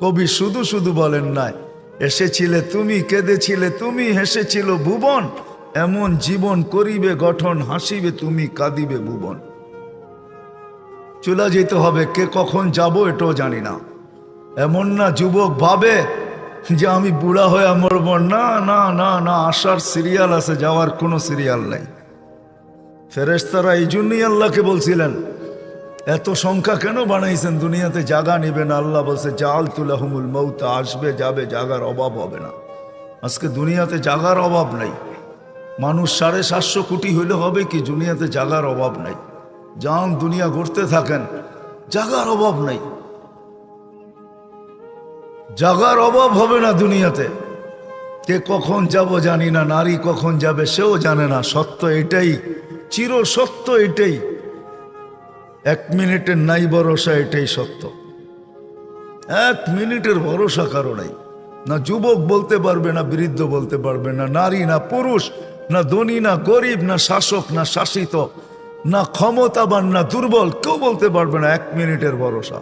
কবি শুধু শুধু বলেন নাই, এসেছিলে তুমি, কেঁদেছিলে তুমি, হেসেছিল ভুবন, এমন জীবন করিবে গঠন, হাসিবে তুমি, কাঁদিবে ভুবন। চলে যেতে হবে, কে কখন যাব এটাও জানি না। এমন না যুবক ভাবে যে আমি বুড়া হয়ে মরব, না না না না, আসার সিরিয়াল আছে, যাওয়ার কোনো সিরিয়াল নেই। ফেরেশতারা এই জন্যই আল্লাহকে বলছিলেন, এত সংখ্যা কেন বানাইছেন, দুনিয়াতে জায়গা নেবে না। আল্লাহ বলছে জাআলতু লাহুমুল মউত, আসবে যাবে, জায়গার অভাব হবে না। আজকে দুনিয়াতে জায়গার অভাব নাই। মানুষ 750 কোটি হইলে হবে কি, দুনিয়াতে জায়গার অভাব নাই। যান দুনিয়া ঘুরতে থাকেন, জায়গার অভাব নাই, জায়গার অভাব হবে না দুনিয়াতে। কে কখন যাব জানি না, নারী কখন যাবে সেও জানে না। সত্য এটাই, চির সত্য এটাই, 1 মিনিটের নাই ভরসা, এটাই সত্য। 1 মিনিটের ভরসা কারো নাই। না যুবক বলতে পারবে, না বৃদ্ধ বলতে পারবে, না নারী না পুরুষ, না ধনী না গরিব, না শাসক না শাসিত, না ক্ষমতাবান না দুর্বল, কেউ বলতে পারবে না 1 মিনিটের ভরসা।